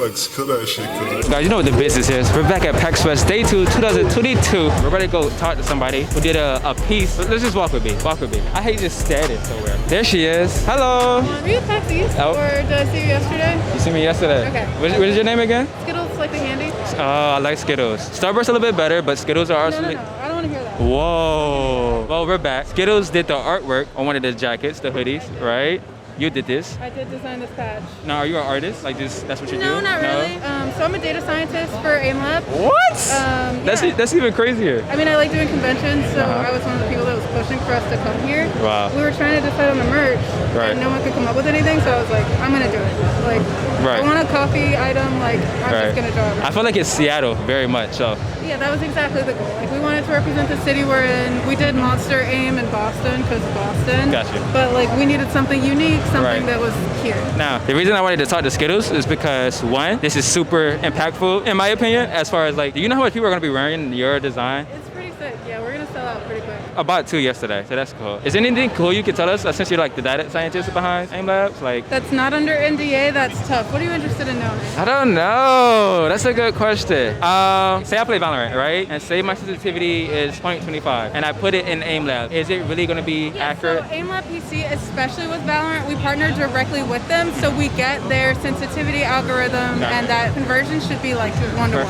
Flex, kill that shit, cuz. Guys, you know what the business is. We're back at Pax West, day 2, 2022. We're ready to go talk to somebody who did a piece. Let's just walk with me. Walk with me. I hate just standing somewhere. There she is. Hello. Were you at Pax East, or did I see you yesterday? You see me yesterday. Okay. What is your name again? Skittles slightly handy? Oh, I like Skittles. Starburst a little bit better, but Skittles are also... No. I don't want to hear that. Whoa. Well, we're back. Skittles did the artwork on one of the jackets, the hoodies, right? You did this. I did design this patch. Now, are you an artist? Like this, that's what you do? No, not really. So I'm a data scientist for AIMLab. What? Yeah. That's even crazier. I mean, I like doing conventions, so I was one of the people that was pushing for us to come here. Wow. We were trying to decide on the merch, Right. and no one could come up with anything, so I was like, I'm gonna do it. Like, Right. I want a coffee item, like, I'm just gonna draw it. I feel like it's Seattle very much, so. Yeah, that was exactly the goal. Like, we wanted to represent the city we're in. We did Monster AIM in Boston, because Boston. Gotcha. But, like, we needed something unique, something that was here. Now, the reason I wanted to talk to Skittles is because, one, this is super impactful, in my opinion, as far as, like, do you know how much people are going to be wearing your design? It's pretty sick. Yeah, we're going to sell out pretty quick. I bought 2 yesterday, so that's cool. Is there anything cool you could tell us, since you're, like, the data scientist behind AIM Labs? Like, That's not under NDA. That's tough. What are you interested in knowing? I don't know. That's a good question. Say I play Valorant, right? And say my sensitivity is 0.25, and I put it in AIM Lab. Is it really going to be accurate? So AIMLab PC, especially with Valorant, we partner directly with them, so we get their sensitivity algorithm, and that conversion should be like 1 to 1.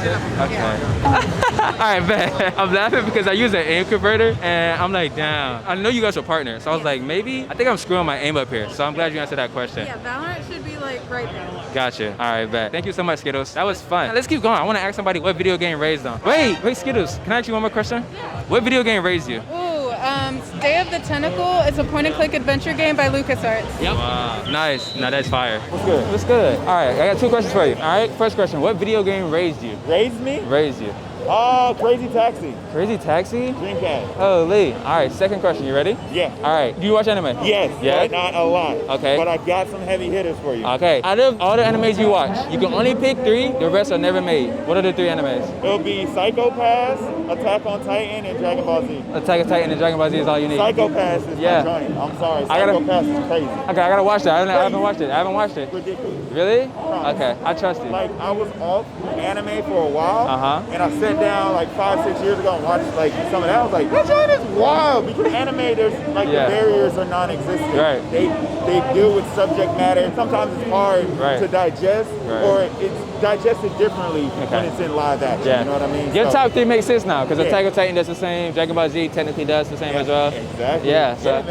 Okay. Yeah. All right, man. I'm laughing because I use an AIM converter, and I'm like, damn. I know you guys were partners, so I was like, maybe I think I'm screwing my AIM up here. So I'm glad you answered that question. Yeah, Valorant should be like right there. Gotcha. All right, bet. Thank you so much, Skittles. That was fun. Let's keep going. I want to ask somebody what video game raised them. Wait, Skittles. Can I ask you one more question? Yeah. What video game raised you? Ooh, Day of the Tentacle. It's a point-and-click adventure game by LucasArts. Yep. Wow. Nice. Now that's fire. What's good? What's good? All right, I got 2 questions for you. All right, first question. What video game raised you? Raised me? Raised you. Oh, Crazy Taxi. Crazy Taxi? Dreamcast. Holy. All right, second question. You ready? Yeah. All right. Do you watch anime? Yes. Yeah? But not a lot. Okay. But I got some heavy hitters for you. Okay. Out of all the animes you watch, you can only pick 3. The rest are never made. What are the 3 animes? It'll be Psycho Pass, Attack on Titan, and Dragon Ball Z. Attack on Titan and Dragon Ball Z is all you need. Psycho Pass is my joint. I'm sorry. Psycho Pass is crazy. Okay, I gotta watch that. I haven't watched it. I haven't watched it. Ridiculous. Really? Okay, I trust you. Like, I was off anime for a while, and I sat down like 5-6 years ago and watched like some of that. I was like, that joint is wild, because anime, there's like the barriers are non-existent. Right. They deal with subject matter, and sometimes it's hard to digest, or it's digested differently when it's in live action. Yeah. You know what I mean? Your top 3 makes sense now, because Attack on Titan does the same, Dragon Ball Z technically does the same as well. Exactly. Yeah, so,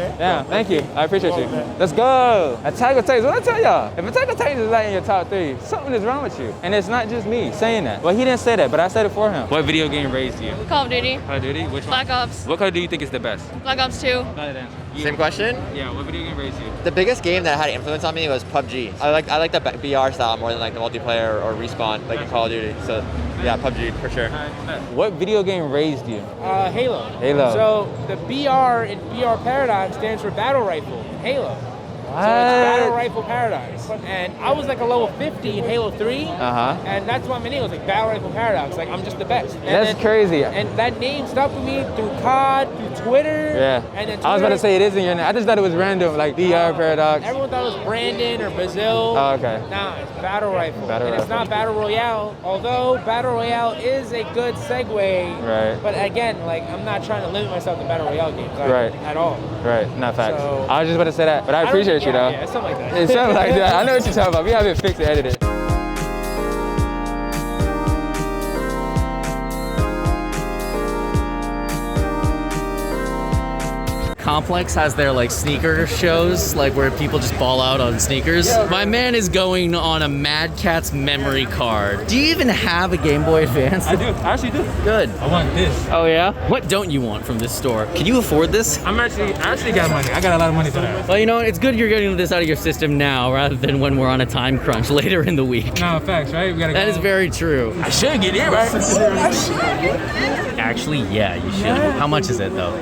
thank you. I appreciate you. Let's go. Attack on Titan, what I tell y'all? If Attack on Titan is not in your top 3, something is wrong with you. And it's not just me saying that. Well, he didn't say that, but I said it for him. What video game raised you? Call of Duty. Call of Duty? Which one? Black Ops. What Call of Duty do you think is the best? Black Ops 2. Same question? Yeah, what video game raised you? The biggest game that had influence on me was PUBG. I like the BR style more than like the multiplayer or respawn like in Call of Duty. So yeah, PUBG for sure. What video game raised you? Halo. Halo. So the BR in BR Paradigm stands for Battle Rifle. Halo. So it's Battle Rifle Paradox. And I was like a level 50 in Halo 3. And that's why my name was like Battle Rifle Paradox. Like, I'm just the best. And that's crazy. And that name stuck with me through COD, through Twitter. Yeah. And then Twitter, I was about to say it is in your name. I just thought it was random, like BR Paradox. Everyone thought it was Brandon or Brazil. Oh, okay. Nah, it's Battle Rifle. Battle Rifle. It's not Battle Royale, although Battle Royale is a good segue. Right. But again, like, I'm not trying to limit myself to Battle Royale games at all. Right, not facts. So, I was just about to say that, but I appreciate you though. Yeah, something like that. It's something like that. I know what you're talking about. We have it fixed and edited. Complex has their like sneaker shows, like where people just ball out on sneakers. My man is going on a Mad Catz memory card. Do you even have a Game Boy Advance? I do. I actually do. Good. I want this. Oh yeah? What don't you want from this store? Can you afford this? I actually got money. I got a lot of money for that. Well, you know, it's good you're getting this out of your system now rather than when we're on a time crunch later in the week. No, facts, right? We gotta That go. is very true. I should get it, right? Actually, yeah, you should. How much is it though?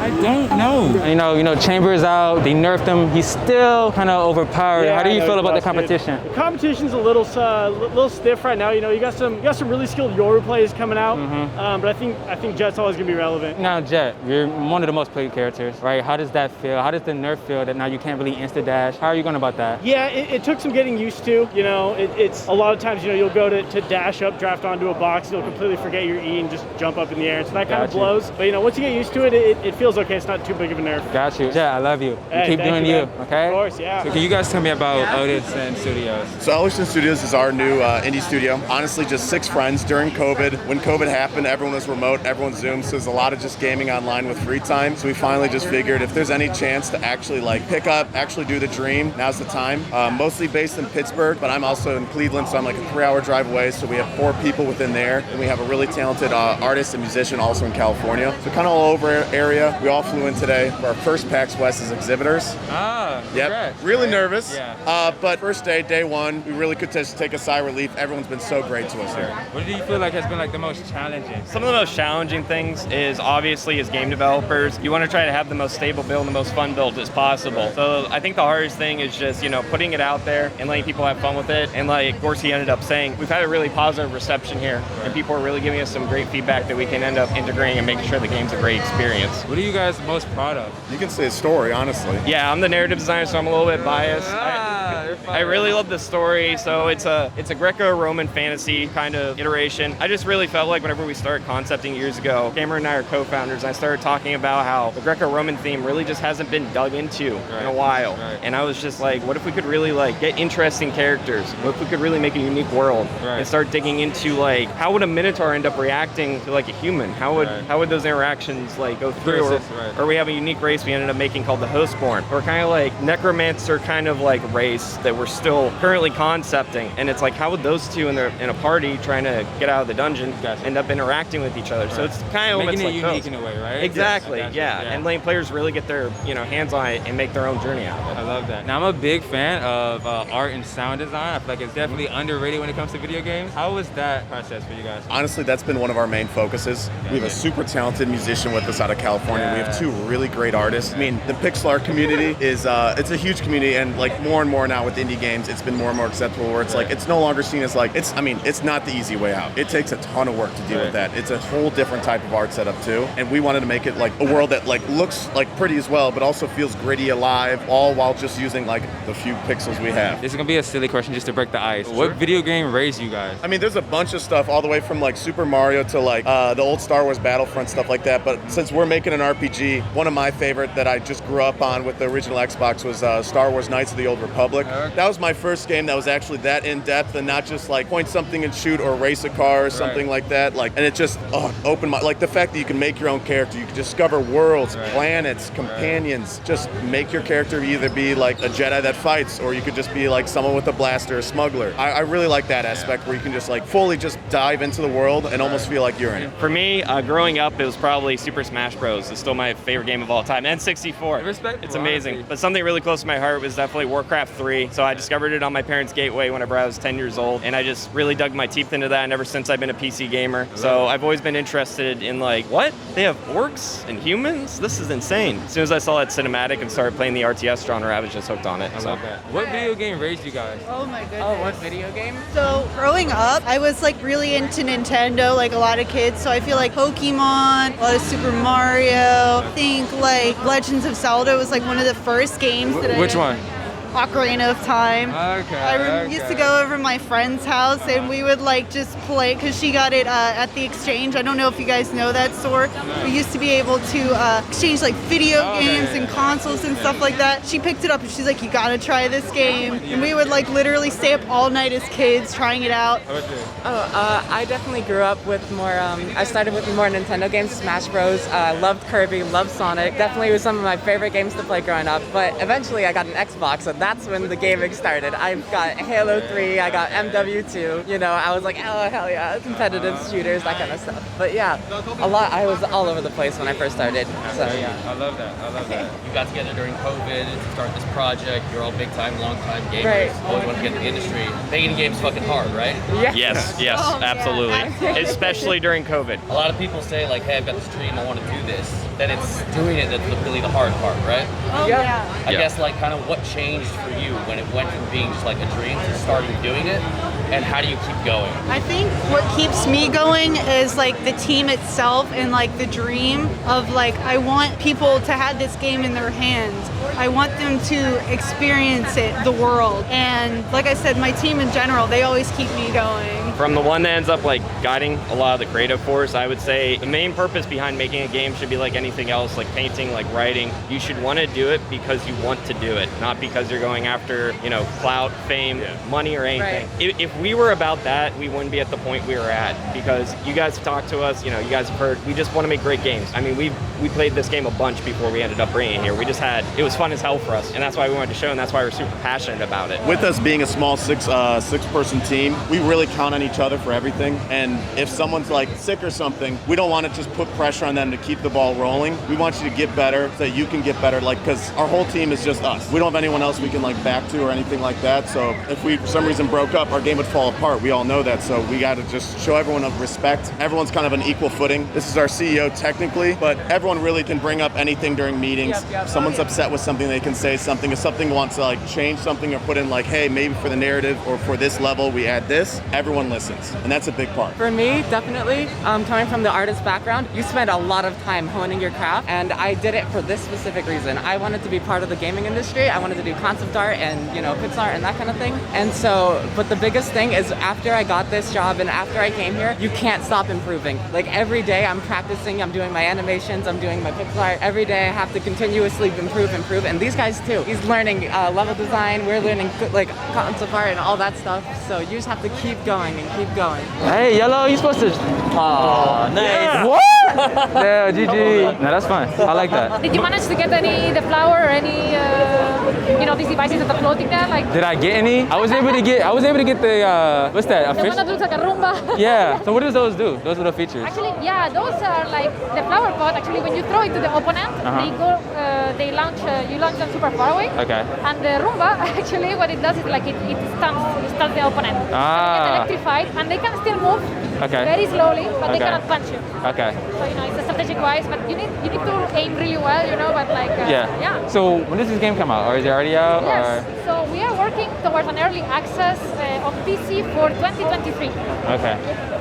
I don't know. You know, Chambers out. They nerfed him. He's still kind of overpowered. Yeah, How do you feel about the busted. competition? The competition's a little stiff right now. You know, you got some really skilled Yoru plays coming out. But I think Jet's always gonna be relevant. Now, Jet, you're one of the most played characters, right? How does that feel? How does the nerf feel that now you can't really insta dash? How are you going about that? Yeah, it took some getting used to. You know, it's a lot of times, you know, you'll go to dash up, draft onto a box, you'll completely forget your E and just jump up in the air. So that kind of blows. But you know, once you get used to it, it feels okay. It's not too big of a nerf. Got you. Jet, I love you. Hey, keep doing you, man. okay? Of course, yeah. So can you guys tell me about Elderson Studios? So Elderson Studios is our new indie studio. Honestly, just 6 friends during COVID. When COVID happened, everyone was remote, everyone Zoomed, so there's a lot of just gaming online with free time. So we finally just figured if there's any chance to actually like pick up, actually do the dream, now's the time. Mostly based in Pittsburgh, but I'm also in Cleveland, so I'm like a 3-hour drive away. So we have 4 people within there, and we have a really talented artist and musician also in California. So kind of all over area. We all flew in today for our first PAX West as exhibitors. Ah, yep. Really nervous. Yeah. But first day 1, we really could just take a sigh of relief. Everyone's been so great to us here. What do you feel like has been like the most challenging? Some of the most challenging things is obviously as game developers, you want to try to have the most stable build and the most fun build as possible. So I think the hardest thing is just, you know, putting it out there and letting people have fun with it. And like Dorsey ended up saying, we've had a really positive reception here, and people are really giving us some great feedback that we can end up integrating and making sure the game's a great experience. What are you guys most proud of? You can say a story, honestly. Yeah, I'm the narrative designer, so I'm a little bit biased. I really love the story. So it's a Greco-Roman fantasy kind of iteration. I just really felt like whenever we started concepting years ago, Cameron and I are co-founders, and I started talking about how the Greco-Roman theme really just hasn't been dug into in a while. And I was just like, what if we could really like get interesting characters? What if we could really make a unique world and start digging into like how would a Minotaur end up reacting to like a human? How would those interactions like go through? Or we have a unique race we ended up making called the Hostborn. We're kind of like necromancer kind of like race that we're still currently concepting, and it's like how would those two in a party trying to get out of the dungeon end up interacting with each other? So it's kind of making it like unique those. in a way, right? Exactly, yeah. And letting players really get their hands on it and make their own journey out of it. I love that. Now I'm a big fan of art and sound design. I feel like it's definitely underrated when it comes to video games. How was that process for you guys? Honestly, that's been one of our main focuses. We have a super talented musician with us out of California. We have 2 really great artists. I mean, the pixel art community is it's a huge community, and like more and more now with indie games, it's been more and more acceptable where it's like it's no longer seen as like it's not the easy way out. It takes a ton of work to deal with that. It's a whole different type of art setup too, and we wanted to make it like a world that like looks like pretty as well, but also feels gritty, alive, all while just using like the few pixels we have. This is gonna be a silly question just to break the ice. What video game raised you guys? I mean, there's a bunch of stuff all the way from like Super Mario to like the old Star Wars Battlefront, stuff like that. But since we're making an RPG, one of my favorite that I just grew up on with the original Xbox was Star Wars Knights of the Old Republic. That was my first game that was actually that in-depth and not just like point something and shoot or race a car or something like that. Like, and it just opened my, like the fact that you can make your own character, you can discover worlds, planets, companions, just make your character either be like a Jedi that fights, or you could just be like someone with a blaster, a smuggler. I really like that aspect where you can just like fully just dive into the world and almost feel like you're in it. For me, growing up, it was probably Super Smash Bros. It's still my favorite game of all time, and 64. It's amazing. But something really close to my heart was definitely Warcraft 3. So I discovered it on my parents' gateway whenever I was 10 years old, and I just really dug my teeth into that, and ever since I've been a PC gamer. So I've always been interested in like, what? They have orcs and humans? This is insane. As soon as I saw that cinematic and started playing the RTS genre, I was just hooked on it. I love that. What video game raised you guys? Oh my goodness. Oh, what video game? So growing up, I was like really into Nintendo, like a lot of kids. So I feel like Pokemon, a lot of Super Mario. I think like Legends of Zelda was like one of the first games that Which one? Ocarina of Time. Okay. I used to go over to my friend's house and we would like just play, because she got it at the Exchange. I don't know if you guys know that store. We used to be able to exchange like video games and consoles and stuff like that. She picked it up and she's like, you gotta try this game. And we would like literally stay up all night as kids trying it out. I definitely grew up with more, I started with more Nintendo games, Smash Bros. Loved Kirby, loved Sonic. Definitely was some of my favorite games to play growing up. But eventually I got an Xbox and that's when the gaming started. I've got Halo 3, I got MW2, you know, I was like, oh, hell yeah, competitive shooters, that kind of stuff. But yeah, I was all over the place when I first started, so yeah. I love that. You got together during COVID to start this project. You're all big time, long time gamers. Right. Always want to get in the industry. Making games fucking hard, right? Yeah. Yes, absolutely. Especially during COVID. A lot of people say like, hey, I've got this dream, I want to do this. Then it's doing it that's really the hard part, right? Oh, yeah. I guess like kind of what changed for you when it went from being just like a dream to starting doing it, and how do you keep going? I think what keeps me going is like the team itself and like the dream of like I want people to have this game in their hands. I want them to experience it, the world. And like I said, my team in general, they always keep me going. From the one that ends up like guiding a lot of the creative force, I would say the main purpose behind making a game should be like anything else, like painting, like writing. You should want to do it because you want to do it, not because you're going after, you know, clout, fame, money, or anything. Right. If we were about that, we wouldn't be at the point we were at, because you guys have talked to us, you know, you guys have heard, we just want to make great games. I mean, we played this game a bunch before we ended up bringing it here. It was fun as hell for us, and that's why we wanted to show, and that's why we're super passionate about it. With us being a small six-person team, we really count on each other for everything. And if someone's like sick or something, we don't want to just put pressure on them to keep the ball rolling. We want you to get better so that you can get better, like, because our whole team is just us. We don't have anyone else we can like back to or anything like that. So if we for some reason broke up, our game would fall apart. We all know that. So we got to just show everyone of respect. Everyone's kind of an equal footing. This is our CEO technically, but everyone really can bring up anything during meetings. If someone's upset with something, they can say something. If something wants to like change something or put in like, hey, maybe for the narrative or for this level we add this, everyone listens, and that's a big part. For me, definitely, coming from the artist background, you spend a lot of time honing your craft, and I did it for this specific reason. I wanted to be part of the gaming industry. I wanted to do concept art and, you know, pixel art and that kind of thing. And so, but the biggest thing is after I got this job and after I came here, you can't stop improving. Like every day I'm practicing, I'm doing my animations, I'm doing my pixel art. Every day I have to continuously improve. And these guys too. He's learning level design, we're learning like concept art and all that stuff. So you just have to keep going and keep going. Hey, Yellow, you supposed to... Oh, nice. Yeah. What? Yeah, GG. No, that's fine. I like that. Did you manage to get the flower or any, these devices that are floating there? Like, did I get any? I was able to get the, what's that? The one that looks like a Roomba. Yeah. So what does those do? Those little features? Actually, yeah, those are like the flower pot. Actually, when you throw it to the opponent, they launch, you launch them super far away. Okay. And the Roomba, actually, what it does is like it stuns the opponent. Ah. They get electrified, and they can still move very slowly, but they cannot punch you. Okay. So, it's a strategic wise, but you need to aim really well, but like, yeah. So when does this game come out? Or is it already out? Yes. Or? So we are working towards an early access on PC for 2023. Okay.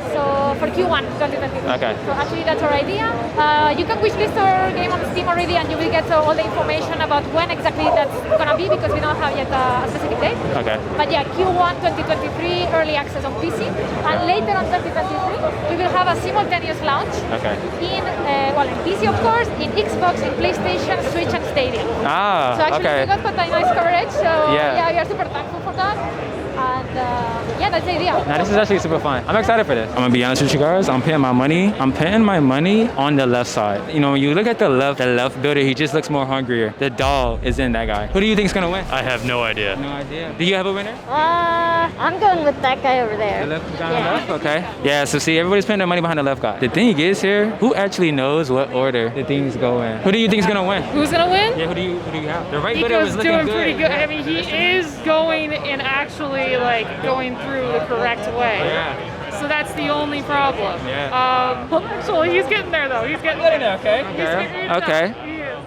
So for Q1 2023. Okay. So actually that's our idea. You can wishlist our game on Steam already, and you will get all the information about when exactly that's gonna be, because we don't have yet a specific date. Okay. But yeah, Q1 2023 early access on PC, and later on 2023 we will have a simultaneous launch. Okay. In PC of course, in Xbox, in PlayStation, Switch, and Stadia. Ah. So actually we got quite a nice coverage. So yeah, we are super thankful for that. And that's the idea. Now this is actually super fun. I'm excited for this. I'm gonna be honest with you guys. I'm putting my money on the left side. You know, when you look at the left builder, he just looks more hungrier. The doll is in that guy. Who do you think is gonna win? I have no idea. No idea. Do you have a winner? I'm going with that guy over there. The left guy on the left? Okay. Yeah, so see, everybody's putting their money behind the left guy. The thing is here, who actually knows what order the things go in? Who do you think is gonna win? Who's gonna win? Yeah, who do you have? The right builder was looking doing good. pretty good. I mean, he is going and actually like going through the correct way. Yeah. So that's the only problem. Yeah. Actually, he's getting there though. He's getting there. Okay.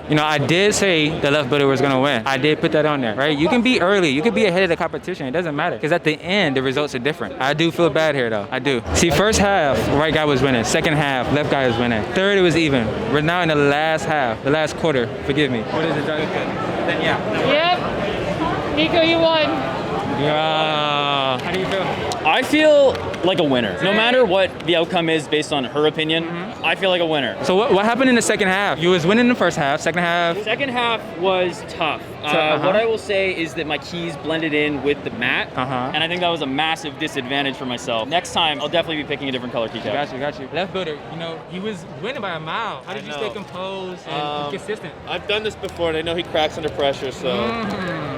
You know, I did say the left builder was gonna win. I did put that on there, right? You can be early. You can be ahead of the competition. It doesn't matter. Because at the end, the results are different. I do feel bad here, though. I do. See, first half, right guy was winning. Second half, left guy was winning. Third, it was even. We're now in the last half, the last quarter. Forgive me. What is it, Doug? Then, Yep. Nico, you won. Yeah. How do you feel? I feel like a winner. No matter what the outcome is based on her opinion, I feel like a winner. So what happened in the second half? You was winning in the first half. Second half? Second half was tough. What I will say is that my keys blended in with the mat, and I think that was a massive disadvantage for myself. Next time, I'll definitely be picking a different color keycap. Got you. Left builder, he was winning by a mile. How did you stay composed and consistent? I've done this before, and I know he cracks under pressure, so...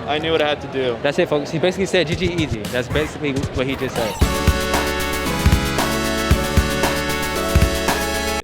I knew what I had to do. That's it, folks. He basically said GG easy. That's basically what he just said.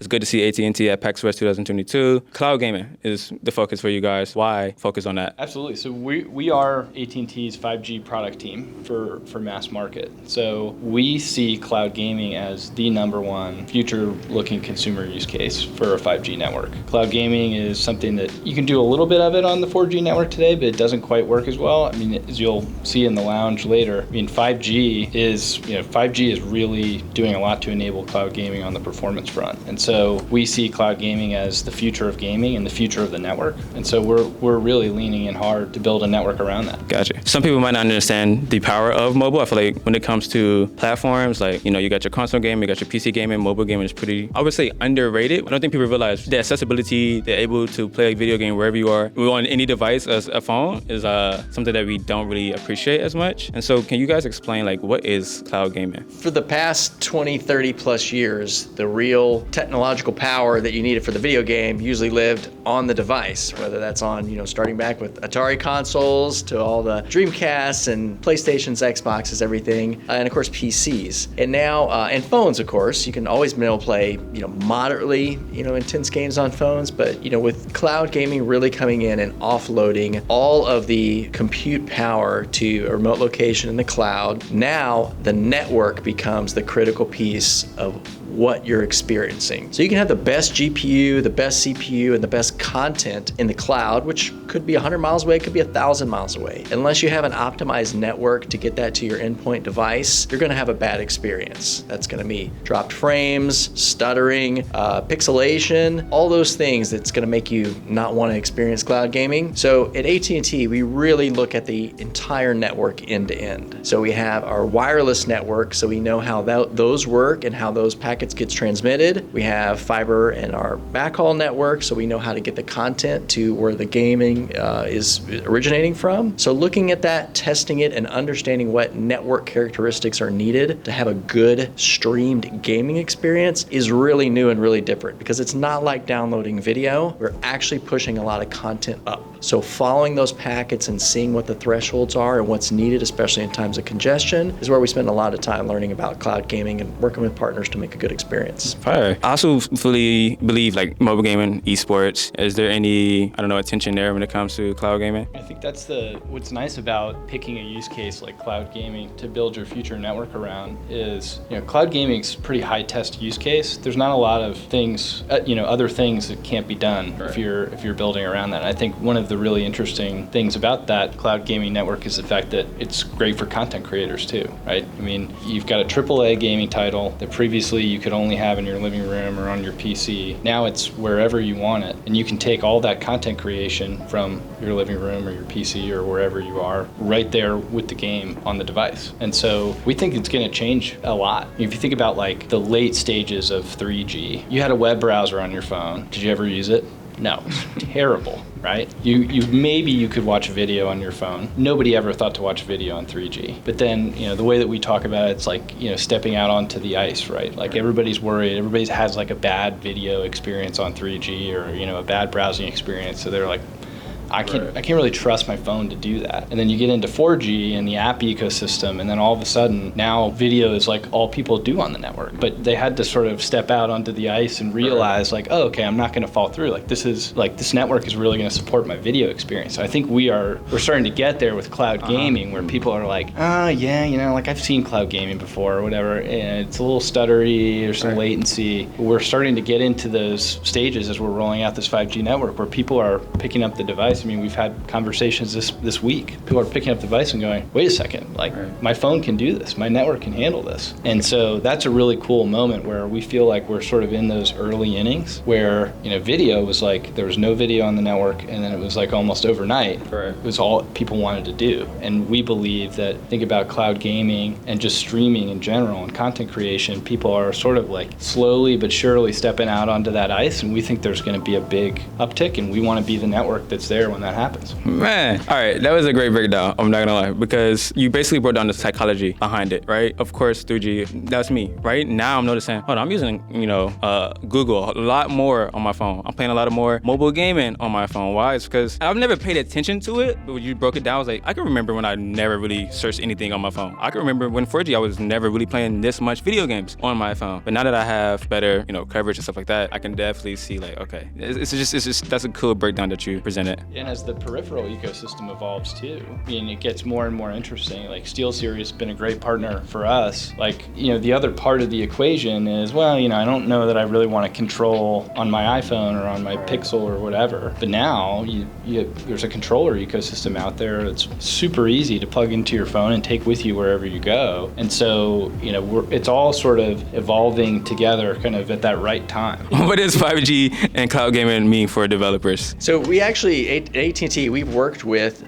It's good to see AT&T at Pax West 2022. Cloud gaming is the focus for you guys. Why focus on that? Absolutely. So we are AT&T's 5G product team for mass market. So we see cloud gaming as the #1 future-looking consumer use case for a 5G network. Cloud gaming is something that you can do a little bit of it on the 4G network today, but it doesn't quite work as well. I mean, as you'll see in the lounge later, I mean, 5G is really doing a lot to enable cloud gaming on the performance front. And so we see cloud gaming as the future of gaming and the future of the network. And so we're really leaning in hard to build a network around that. Gotcha. Some people might not understand the power of mobile. I feel like when it comes to platforms, like, you got your console game, you got your PC gaming, mobile gaming is pretty, I would say, underrated. I don't think people realize the accessibility, they're able to play a video game wherever you are, on any device as a phone, is something that we don't really appreciate as much. And so can you guys explain, like, what is cloud gaming? For the past 20, 30 plus years, the real technological power that you needed for the video game usually lived on the device, whether that's on, starting back with Atari consoles to all the Dreamcasts and PlayStations, Xboxes, everything, and of course PCs. And now, and phones, of course, you can always be able to play, moderately, intense games on phones, but, with cloud gaming really coming in and offloading all of the compute power to a remote location in the cloud, now the network becomes the critical piece of what you're experiencing. So you can have the best GPU, the best CPU, and the best content in the cloud, which could be 100 miles away, could be 1,000 miles away. Unless you have an optimized network to get that to your endpoint device, you're gonna have a bad experience. That's gonna be dropped frames, stuttering, pixelation, all those things that's gonna make you not wanna experience cloud gaming. So at AT&T, we really look at the entire network end to end. So we have our wireless network, so we know how those work and how those packets gets transmitted. We have fiber in our backhaul network, so we know how to get the content to where the gaming is originating from. So looking at that, testing it, and understanding what network characteristics are needed to have a good streamed gaming experience is really new and really different, because it's not like downloading video. We're actually pushing a lot of content up. So following those packets and seeing what the thresholds are and what's needed, especially in times of congestion, is where we spend a lot of time learning about cloud gaming and working with partners to make a good experience. Fire. I also fully believe, like, mobile gaming, esports. Is there any, attention there when it comes to cloud gaming? I think that's what's nice about picking a use case like cloud gaming to build your future network around is, cloud gaming is a pretty high test use case. There's not a lot of things, other things that can't be done if you're building around that. I think one of the really interesting things about that cloud gaming network is the fact that it's great for content creators too, right? I mean, you've got a AAA gaming title that previously you could only have in your living room or on your PC. Now it's wherever you want it, and you can take all that content creation from your living room or your PC or wherever you are right there with the game on the device. And so we think it's going to change a lot. If you think about like the late stages of 3G, you had a web browser on your phone. Did you ever use it? No, terrible, right? Maybe you could watch a video on your phone. Nobody ever thought to watch video on 3G. But then, the way that we talk about it, it's like, stepping out onto the ice, right? Like everybody's worried, everybody has like a bad video experience on 3G or, a bad browsing experience. So they're like, I can't really trust my phone to do that. And then you get into 4G and the app ecosystem, and then all of a sudden now video is like all people do on the network. But they had to sort of step out onto the ice and realize like, oh, okay, I'm not going to fall through. Like this network is really going to support my video experience. So I think we're starting to get there with cloud gaming, where people are like, yeah, like I've seen cloud gaming before or whatever, and it's a little stuttery, there's some latency. But we're starting to get into those stages as we're rolling out this 5G network where people are picking up the device. I mean, we've had conversations this week. People are picking up the device and going, wait a second, like my phone can do this, my network can handle this. And so that's a really cool moment where we feel like we're sort of in those early innings where, video was like, there was no video on the network, and then it was like almost overnight. It was all people wanted to do. And we believe that, think about cloud gaming and just streaming in general and content creation, people are sort of like slowly but surely stepping out onto that ice, and we think there's going to be a big uptick, and we want to be the network that's there when that happens. Man, all right, that was a great breakdown. I'm not gonna lie, because you basically broke down the psychology behind it, right? Of course, 3G, that's me, right? Now I'm noticing, hold on, I'm using, Google a lot more on my phone. I'm playing a lot of more mobile gaming on my phone. Why? It's because I've never paid attention to it, but when you broke it down, I was like, I can remember when I never really searched anything on my phone. I can remember when 4G, I was never really playing this much video games on my phone. But now that I have better, coverage and stuff like that, I can definitely see like, okay, it's just that's a cool breakdown that you presented. And as the peripheral ecosystem evolves too, it gets more and more interesting. Like SteelSeries has been a great partner for us. Like, the other part of the equation is, well, I don't know that I really want to control on my iPhone or on my Pixel or whatever. But now there's a controller ecosystem out there that's super easy to plug into your phone and take with you wherever you go. And so, it's all sort of evolving together kind of at that right time. What does 5G and cloud gaming mean for developers? So we actually, at AT&T, we've worked with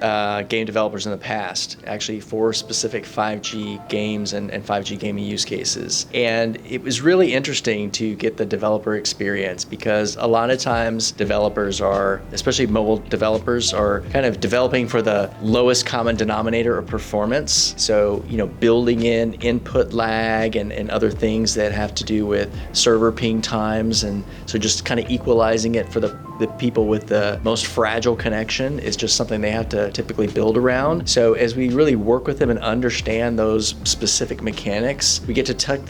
game developers in the past, actually for specific 5G games and 5G gaming use cases. And it was really interesting to get the developer experience because a lot of times developers are, especially mobile developers, are kind of developing for the lowest common denominator of performance. So, building in input lag and other things that have to do with server ping times. And so just kind of equalizing it for the people with the most fragile connection is just something they have to typically build around. So as we really work with them and understand those specific mechanics, we get to talk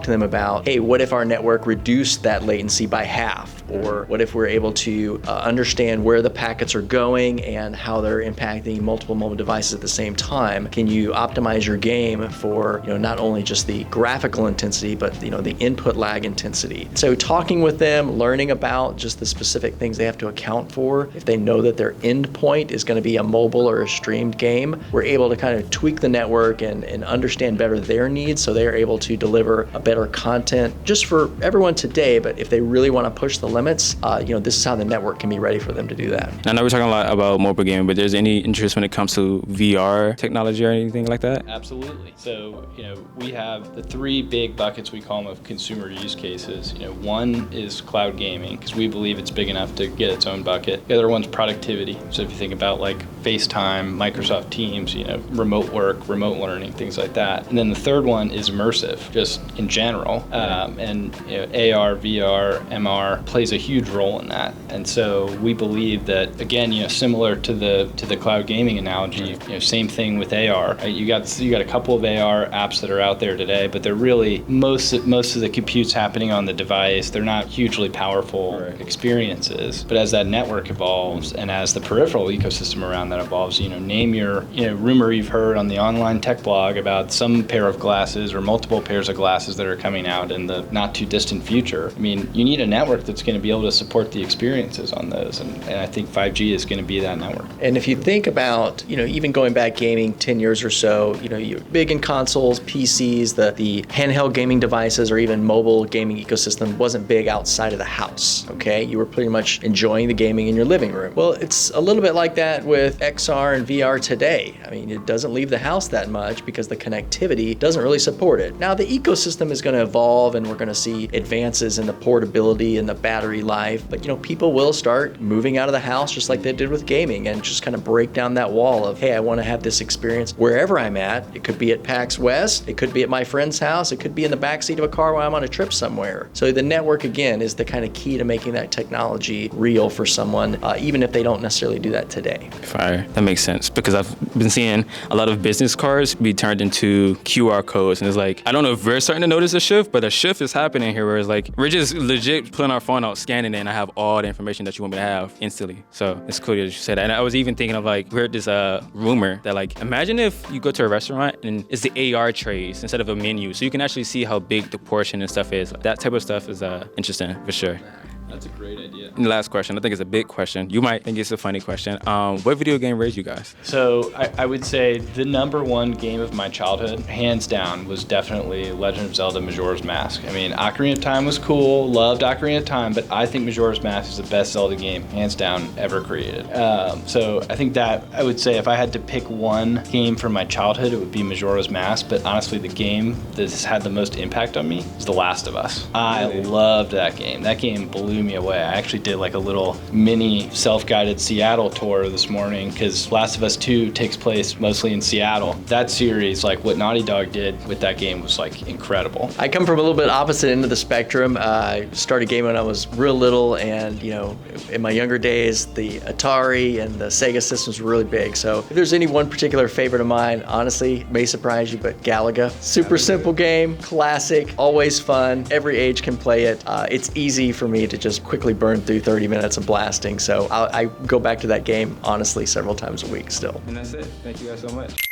to them about, hey, what if our network reduced that latency by half? Or what if we're able to understand where the packets are going and how they're impacting multiple mobile devices at the same time? Can you optimize your game for not only just the graphical intensity, but the input lag intensity? So talking with them, learning about just the specific things they have to account for. If they know that their endpoint is going to be a mobile or a streamed game, we're able to kind of tweak the network and understand better their needs so they're able to deliver a better content just for everyone today. But if they really want to push the limits, this is how the network can be ready for them to do that. I know we're talking a lot about mobile gaming, but there's any interest when it comes to VR technology or anything like that? Absolutely. So, we have the three big buckets we call them of consumer use cases. One is cloud gaming because we believe it's big enough to get its own bucket. The other one's productivity. So if you think about like FaceTime, Microsoft Teams, remote work, remote learning, things like that. And then the third one is immersive, just in general. And AR, VR, MR plays a huge role in that. And so we believe that, again, similar to the cloud gaming analogy, same thing with AR. Right? You got a couple of AR apps that are out there today, but they're really most of the compute's happening on the device. They're not hugely powerful experiences. But as that network evolves and as the peripheral ecosystem around that evolves, name your rumor you've heard on the online tech blog about some pair of glasses or multiple pairs of glasses that are coming out in the not too distant future. I mean, you need a network that's going to be able to support the experiences on those. And I think 5G is going to be that network. And if you think about, even going back gaming 10 years or so, you're big in consoles, PCs, the handheld gaming devices, or even mobile gaming ecosystem wasn't big outside of the house, okay? You were pretty much enjoying the gaming in your living room. Well, it's a little bit like that with XR and VR today. I mean, it doesn't leave the house that much because the connectivity doesn't really support it. Now, the ecosystem is going to evolve and we're going to see advances in the portability and the battery life, but people will start moving out of the house just like they did with gaming and just kind of break down that wall of, hey, I want to have this experience wherever I'm at. It could be at Pax West, it could be at my friend's house, it could be in the backseat of a car while I'm on a trip somewhere. So the network, again, is the kind of key to making that technology real for someone, even if they don't necessarily do that today. Fire. That makes sense because I've been seeing a lot of business cards be turned into QR codes, and it's like, I don't know if we're starting to notice a shift, but a shift is happening here where it's like, we're just legit pulling our phone out, scanning it, and I have all the information that you want me to have instantly. So it's cool that you said that. And I was even thinking of like, we heard this rumor that like, imagine if you go to a restaurant and it's the AR trays instead of a menu, so you can actually see how big the portion and stuff is. That type of stuff is interesting for sure. That's a great idea. And the last question, I think it's a big question. You might think it's a funny question. What video game raised you guys? So I would say the number one game of my childhood, hands down, was definitely Legend of Zelda Majora's Mask. I mean, Ocarina of Time was cool, loved Ocarina of Time, but I think Majora's Mask is the best Zelda game, hands down, ever created. So I think that, I would say if I had to pick one game from my childhood, it would be Majora's Mask, but honestly, the game that has had the most impact on me is The Last of Us. I loved that game. That game blew blew me away. I actually did like a little mini self-guided Seattle tour this morning because Last of Us 2 takes place mostly in Seattle. That series, like what Naughty Dog did with that game was like incredible. I come from a little bit opposite end of the spectrum. I started gaming when I was real little, and in my younger days, the Atari and the Sega systems were really big. So if there's any one particular favorite of mine, honestly, may surprise you, but Galaga. Super simple game, classic, always fun. Every age can play it. It's easy for me to just quickly burn through 30 minutes of blasting. So I go back to that game, honestly, several times a week still. And that's it. Thank you guys so much.